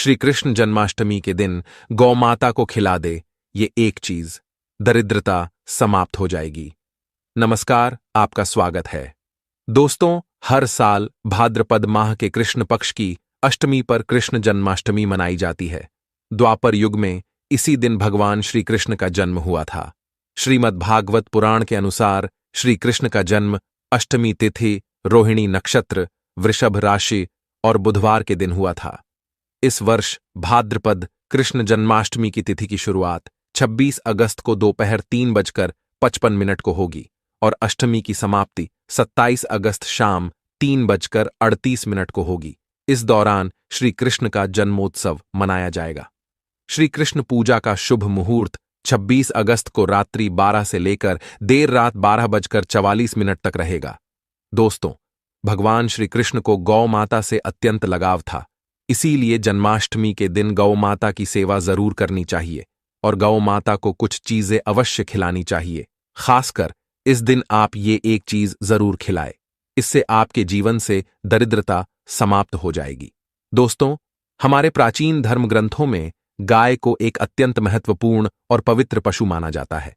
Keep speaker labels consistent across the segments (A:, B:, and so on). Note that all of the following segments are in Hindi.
A: श्री कृष्ण जन्माष्टमी के दिन गौ माता को खिला दे ये एक चीज, दरिद्रता समाप्त हो जाएगी। नमस्कार, आपका स्वागत है। दोस्तों, हर साल भाद्रपद माह के कृष्ण पक्ष की अष्टमी पर कृष्ण जन्माष्टमी मनाई जाती है। द्वापर युग में इसी दिन भगवान श्री कृष्ण का जन्म हुआ था। श्रीमद् भागवत पुराण के अनुसार श्री कृष्ण का जन्म अष्टमी तिथि, रोहिणी नक्षत्र, वृषभ राशि और बुधवार के दिन हुआ था। इस वर्ष भाद्रपद कृष्ण जन्माष्टमी की तिथि की शुरुआत 26 अगस्त को दोपहर 3:55 को होगी और अष्टमी की समाप्ति 27 अगस्त शाम 3:38 को होगी। इस दौरान श्री कृष्ण का जन्मोत्सव मनाया जाएगा। श्री कृष्ण पूजा का शुभ मुहूर्त 26 अगस्त को रात्रि 12 से लेकर देर रात 12:44 तक रहेगा। दोस्तों, भगवान श्री कृष्ण को गौ माता से अत्यंत लगाव था, इसीलिए जन्माष्टमी के दिन गौ माता की सेवा जरूर करनी चाहिए और गौ माता को कुछ चीजें अवश्य खिलानी चाहिए। खासकर इस दिन आप ये एक चीज जरूर खिलाए, इससे आपके जीवन से दरिद्रता समाप्त हो जाएगी। दोस्तों, हमारे प्राचीन धर्म ग्रंथों में गाय को एक अत्यंत महत्वपूर्ण और पवित्र पशु माना जाता है।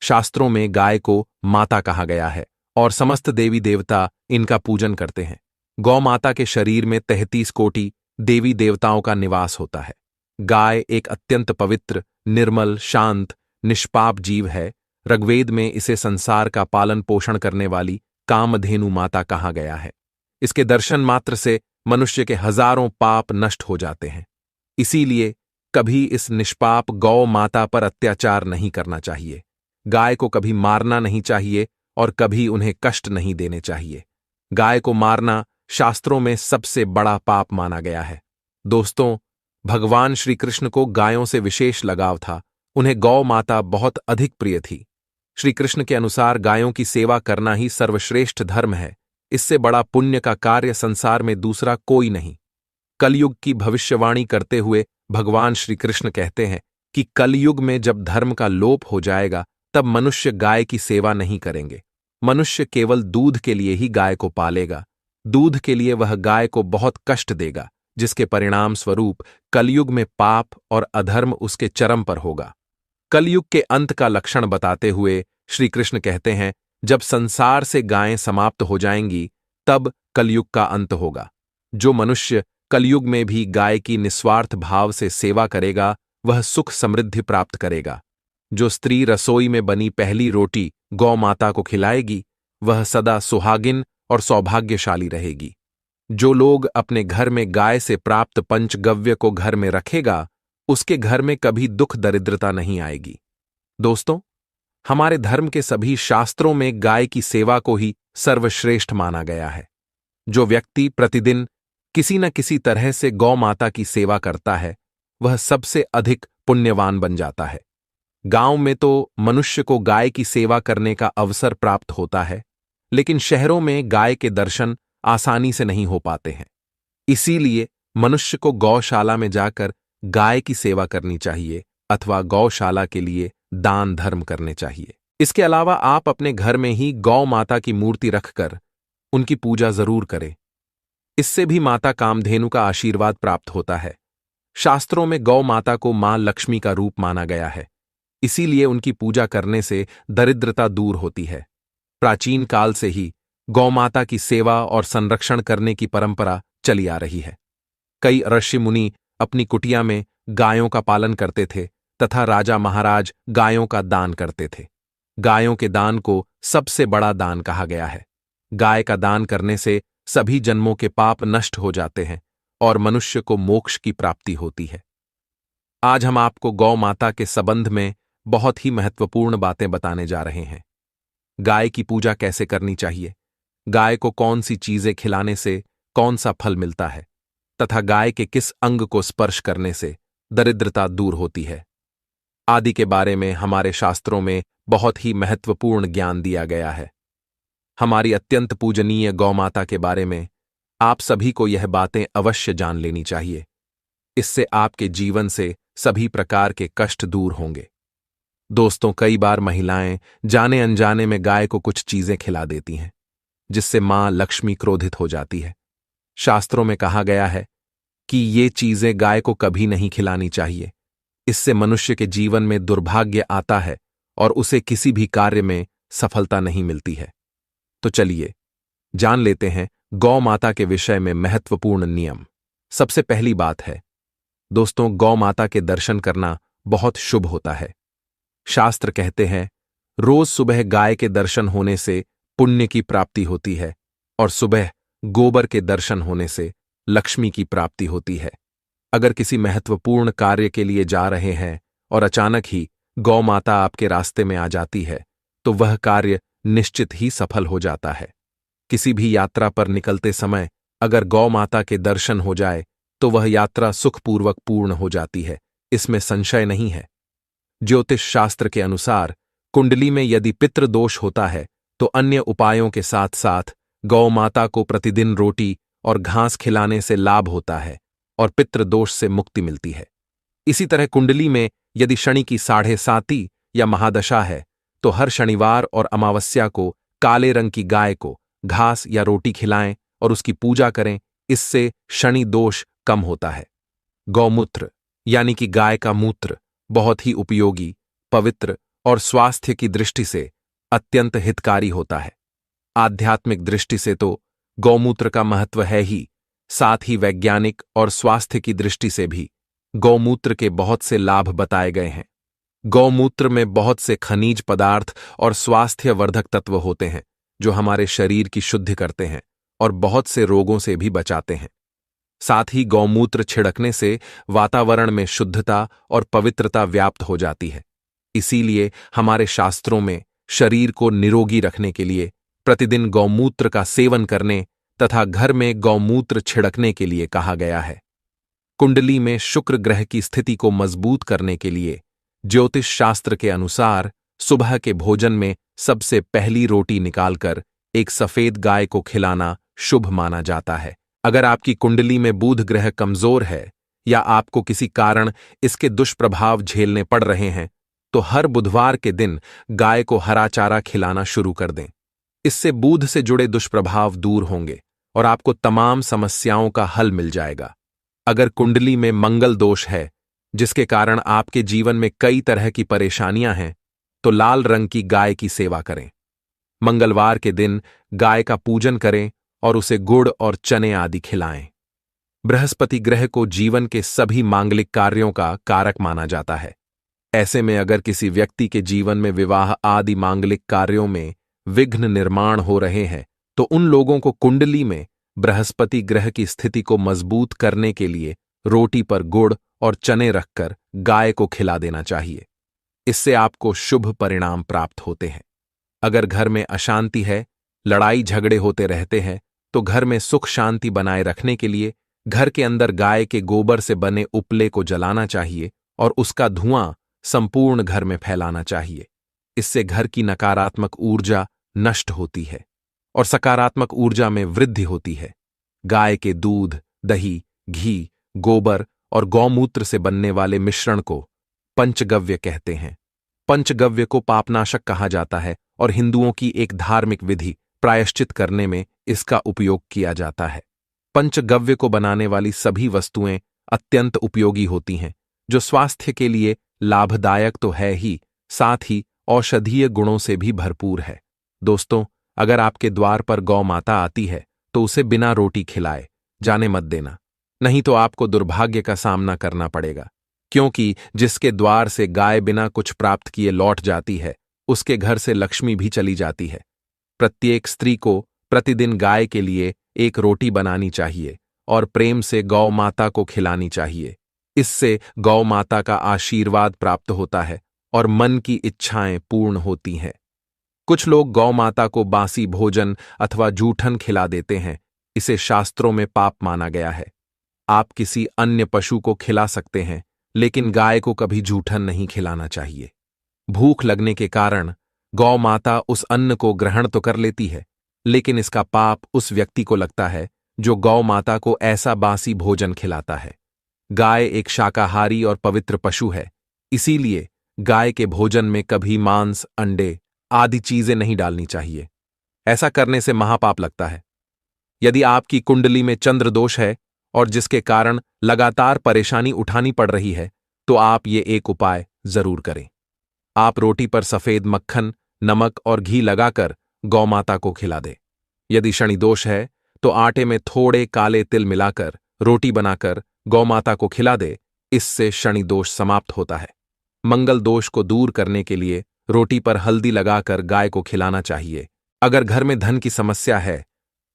A: शास्त्रों में गाय को माता कहा गया है और समस्त देवी देवता इनका पूजन करते हैं। गौ माता के शरीर में 33 कोटि देवी देवताओं का निवास होता है। गाय एक अत्यंत पवित्र, निर्मल, शांत, निष्पाप जीव है। ऋग्वेद में इसे संसार का पालन पोषण करने वाली कामधेनु माता कहा गया है। इसके दर्शन मात्र से मनुष्य के हजारों पाप नष्ट हो जाते हैं। इसीलिए कभी इस निष्पाप गौ माता पर अत्याचार नहीं करना चाहिए। गाय को कभी मारना नहीं चाहिए और कभी उन्हें कष्ट नहीं देने चाहिए। गाय को मारना शास्त्रों में सबसे बड़ा पाप माना गया है। दोस्तों, भगवान श्री कृष्ण को गायों से विशेष लगाव था। उन्हें गौ माता बहुत अधिक प्रिय थी। श्री कृष्ण के अनुसार गायों की सेवा करना ही सर्वश्रेष्ठ धर्म है। इससे बड़ा पुण्य का कार्य संसार में दूसरा कोई नहीं। कलयुग की भविष्यवाणी करते हुए भगवान श्री कृष्ण कहते हैं कि कलयुग में जब धर्म का लोप हो जाएगा तब मनुष्य गाय की सेवा नहीं करेंगे। मनुष्य केवल दूध के लिए ही गाय को पालेगा। दूध के लिए वह गाय को बहुत कष्ट देगा, जिसके परिणाम स्वरूप कलयुग में पाप और अधर्म उसके चरम पर होगा। कलयुग के अंत का लक्षण बताते हुए श्री कृष्ण कहते हैं, जब संसार से गायें समाप्त हो जाएंगी तब कलयुग का अंत होगा। जो मनुष्य कलयुग में भी गाय की निस्वार्थ भाव से सेवा करेगा वह सुख समृद्धि प्राप्त करेगा। जो स्त्री रसोई में बनी पहली रोटी गौ माता को खिलाएगी वह सदा सुहागिन और सौभाग्यशाली रहेगी। जो लोग अपने घर में गाय से प्राप्त पंचगव्य को घर में रखेगा उसके घर में कभी दुख दरिद्रता नहीं आएगी। दोस्तों, हमारे धर्म के सभी शास्त्रों में गाय की सेवा को ही सर्वश्रेष्ठ माना गया है। जो व्यक्ति प्रतिदिन किसी न किसी तरह से गौ माता की सेवा करता है वह सबसे अधिक पुण्यवान बन जाता है। गांव में तो मनुष्य को गाय की सेवा करने का अवसर प्राप्त होता है, लेकिन शहरों में गाय के दर्शन आसानी से नहीं हो पाते हैं। इसीलिए मनुष्य को गौशाला में जाकर गाय की सेवा करनी चाहिए अथवा गौशाला के लिए दान धर्म करने चाहिए। इसके अलावा आप अपने घर में ही गौ माता की मूर्ति रखकर उनकी पूजा जरूर करें। इससे भी माता कामधेनु का आशीर्वाद प्राप्त होता है। शास्त्रों में गौ माता को मां लक्ष्मी का रूप माना गया है, इसीलिए उनकी पूजा करने से दरिद्रता दूर होती है। प्राचीन काल से ही गौ माता की सेवा और संरक्षण करने की परंपरा चली आ रही है। कई ऋषि मुनि अपनी कुटिया में गायों का पालन करते थे तथा राजा महाराज गायों का दान करते थे। गायों के दान को सबसे बड़ा दान कहा गया है। गाय का दान करने से सभी जन्मों के पाप नष्ट हो जाते हैं और मनुष्य को मोक्ष की प्राप्ति होती है। आज हम आपको गौ माता के संबंध में बहुत ही महत्वपूर्ण बातें बताने जा रहे हैं। गाय की पूजा कैसे करनी चाहिए, गाय को कौन सी चीजें खिलाने से कौन सा फल मिलता है तथा गाय के किस अंग को स्पर्श करने से दरिद्रता दूर होती है आदि के बारे में हमारे शास्त्रों में बहुत ही महत्वपूर्ण ज्ञान दिया गया है। हमारी अत्यंत पूजनीय गौ माता के बारे में आप सभी को यह बातें अवश्य जान लेनी चाहिए। इससे आपके जीवन से सभी प्रकार के कष्ट दूर होंगे। दोस्तों, कई बार महिलाएं जाने अनजाने में गाय को कुछ चीजें खिला देती हैं, जिससे मां लक्ष्मी क्रोधित हो जाती है। शास्त्रों में कहा गया है कि ये चीजें गाय को कभी नहीं खिलानी चाहिए। इससे मनुष्य के जीवन में दुर्भाग्य आता है और उसे किसी भी कार्य में सफलता नहीं मिलती है। तो चलिए जान लेते हैं गौ माता के विषय में महत्वपूर्ण नियम। सबसे पहली बात है दोस्तों, गौ माता के दर्शन करना बहुत शुभ होता है। शास्त्र कहते हैं रोज सुबह गाय के दर्शन होने से पुण्य की प्राप्ति होती है और सुबह गोबर के दर्शन होने से लक्ष्मी की प्राप्ति होती है। अगर किसी महत्वपूर्ण कार्य के लिए जा रहे हैं और अचानक ही गौ माता आपके रास्ते में आ जाती है तो वह कार्य निश्चित ही सफल हो जाता है। किसी भी यात्रा पर निकलते समय अगर गौ माता के दर्शन हो जाए तो वह यात्रा सुखपूर्वक पूर्ण हो जाती है, इसमें संशय नहीं है। ज्योतिष शास्त्र के अनुसार कुंडली में यदि पितृदोष होता है तो अन्य उपायों के साथ साथ गौ माता को प्रतिदिन रोटी और घास खिलाने से लाभ होता है और पितृदोष से मुक्ति मिलती है। इसी तरह कुंडली में यदि शनि की 7.5 या महादशा है तो हर शनिवार और अमावस्या को काले रंग की गाय को घास या रोटी खिलाएं और उसकी पूजा करें, इससे शनि दोष कम होता है। गौमूत्र यानी कि गाय का मूत्र बहुत ही उपयोगी, पवित्र और स्वास्थ्य की दृष्टि से अत्यंत हितकारी होता है। आध्यात्मिक दृष्टि से तो गौमूत्र का महत्व है ही, साथ ही वैज्ञानिक और स्वास्थ्य की दृष्टि से भी गौमूत्र के बहुत से लाभ बताए गए हैं। गौमूत्र में बहुत से खनिज पदार्थ और स्वास्थ्यवर्धक तत्व होते हैं जो हमारे शरीर की शुद्धि करते हैं और बहुत से रोगों से भी बचाते हैं। साथ ही गौमूत्र छिड़कने से वातावरण में शुद्धता और पवित्रता व्याप्त हो जाती है। इसीलिए हमारे शास्त्रों में शरीर को निरोगी रखने के लिए प्रतिदिन गौमूत्र का सेवन करने तथा घर में गौमूत्र छिड़कने के लिए कहा गया है। कुंडली में शुक्र ग्रह की स्थिति को मजबूत करने के लिए ज्योतिष शास्त्र के अनुसार सुबह के भोजन में सबसे पहली रोटी निकालकर एक सफेद गाय को खिलाना शुभ माना जाता है। अगर आपकी कुंडली में बुध ग्रह कमजोर है या आपको किसी कारण इसके दुष्प्रभाव झेलने पड़ रहे हैं तो हर बुधवार के दिन गाय को हरा चारा खिलाना शुरू कर दें। इससे बुध से जुड़े दुष्प्रभाव दूर होंगे और आपको तमाम समस्याओं का हल मिल जाएगा। अगर कुंडली में मंगल दोष है जिसके कारण आपके जीवन में कई तरह की परेशानियां हैं तो लाल रंग की गाय की सेवा करें। मंगलवार के दिन गाय का पूजन करें और उसे गुड़ और चने आदि खिलाएं। बृहस्पति ग्रह को जीवन के सभी मांगलिक कार्यों का कारक माना जाता है। ऐसे में अगर किसी व्यक्ति के जीवन में विवाह आदि मांगलिक कार्यों में विघ्न निर्माण हो रहे हैं तो उन लोगों को कुंडली में बृहस्पति ग्रह की स्थिति को मजबूत करने के लिए रोटी पर गुड़ और चने रखकर गाय को खिला देना चाहिए। इससे आपको शुभ परिणाम प्राप्त होते हैं। अगर घर में अशांति है, लड़ाई झगड़े होते रहते हैं तो घर में सुख शांति बनाए रखने के लिए घर के अंदर गाय के गोबर से बने उपले को जलाना चाहिए और उसका धुआं संपूर्ण घर में फैलाना चाहिए। इससे घर की नकारात्मक ऊर्जा नष्ट होती है और सकारात्मक ऊर्जा में वृद्धि होती है। गाय के दूध, दही, घी, गोबर और गौमूत्र से बनने वाले मिश्रण को पंचगव्य कहते हैं। पंचगव्य को पापनाशक कहा जाता है और हिंदुओं की एक धार्मिक विधि प्रायश्चित करने में इसका उपयोग किया जाता है। पंचगव्य को बनाने वाली सभी वस्तुएं अत्यंत उपयोगी होती हैं जो स्वास्थ्य के लिए लाभदायक तो है ही, साथ ही औषधीय गुणों से भी भरपूर है। दोस्तों, अगर आपके द्वार पर गौ माता आती है तो उसे बिना रोटी खिलाए जाने मत देना, नहीं तो आपको दुर्भाग्य का सामना करना पड़ेगा। क्योंकि जिसके द्वार से गाय बिना कुछ प्राप्त किए लौट जाती है उसके घर से लक्ष्मी भी चली जाती है। प्रत्येक स्त्री को प्रतिदिन गाय के लिए एक रोटी बनानी चाहिए और प्रेम से गौ माता को खिलानी चाहिए। इससे गौ माता का आशीर्वाद प्राप्त होता है और मन की इच्छाएं पूर्ण होती हैं। कुछ लोग गौ माता को बासी भोजन अथवा जूठन खिला देते हैं, इसे शास्त्रों में पाप माना गया है। आप किसी अन्य पशु को खिला सकते हैं लेकिन गाय को कभी जूठन नहीं खिलाना चाहिए। भूख लगने के कारण गौ माता उस अन्न को ग्रहण तो कर लेती है लेकिन इसका पाप उस व्यक्ति को लगता है जो गौ माता को ऐसा बासी भोजन खिलाता है। गाय एक शाकाहारी और पवित्र पशु है, इसीलिए गाय के भोजन में कभी मांस, अंडे आदि चीजें नहीं डालनी चाहिए। ऐसा करने से महापाप लगता है। यदि आपकी कुंडली में चंद्र दोष है और जिसके कारण लगातार परेशानी उठानी पड़ रही है, तो आप ये एक उपाय जरूर करें। आप रोटी पर सफेद मक्खन, नमक और घी लगाकर गौमाता को खिला दें। यदि शनि दोष है तो आटे में थोड़े काले तिल मिलाकर रोटी बनाकर गौमाता को खिला दे। इससे शनि दोष समाप्त होता है। मंगल दोष को दूर करने के लिए रोटी पर हल्दी लगाकर गाय को खिलाना चाहिए। अगर घर में धन की समस्या है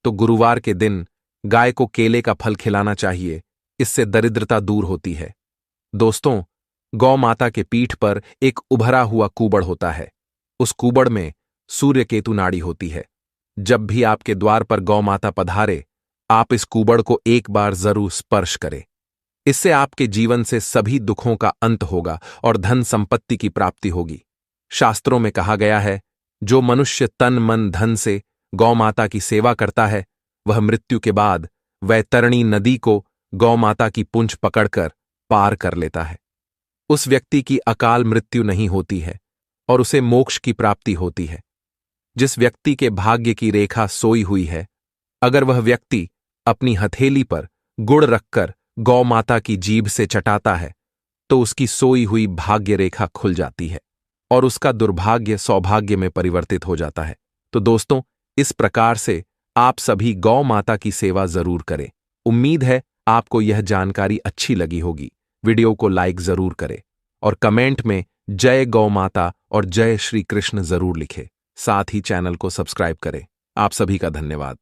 A: तो गुरुवार के दिन गाय को केले का फल खिलाना चाहिए। इससे दरिद्रता दूर होती है। दोस्तों, गौ माता के पीठ पर एक उभरा हुआ कूबड़ होता है। उस कूबड़ में सूर्य केतु नाड़ी होती है। जब भी आपके द्वार पर गौ माता पधारे, आप इस कूबड़ को एक बार जरूर स्पर्श करें। इससे आपके जीवन से सभी दुखों का अंत होगा और धन संपत्ति की प्राप्ति होगी। शास्त्रों में कहा गया है, जो मनुष्य तन मन धन से गौ माता की सेवा करता है, वह मृत्यु के बाद वैतरणी नदी को गौ माता की पूंछ पकड़कर पार कर लेता है। उस व्यक्ति की अकाल मृत्यु नहीं होती है और उसे मोक्ष की प्राप्ति होती है। जिस व्यक्ति के भाग्य की रेखा सोई हुई है, अगर वह व्यक्ति अपनी हथेली पर गुड़ रखकर गौ माता की जीभ से चटाता है, तो उसकी सोई हुई भाग्य रेखा खुल जाती है और उसका दुर्भाग्य सौभाग्य में परिवर्तित हो जाता है। तो दोस्तों, इस प्रकार से आप सभी गौ माता की सेवा जरूर करें। उम्मीद है आपको यह जानकारी अच्छी लगी होगी। वीडियो को लाइक जरूर करें और कमेंट में जय गौ माता और जय श्री कृष्ण जरूर लिखें। साथ ही चैनल को सब्सक्राइब करें। आप सभी का धन्यवाद।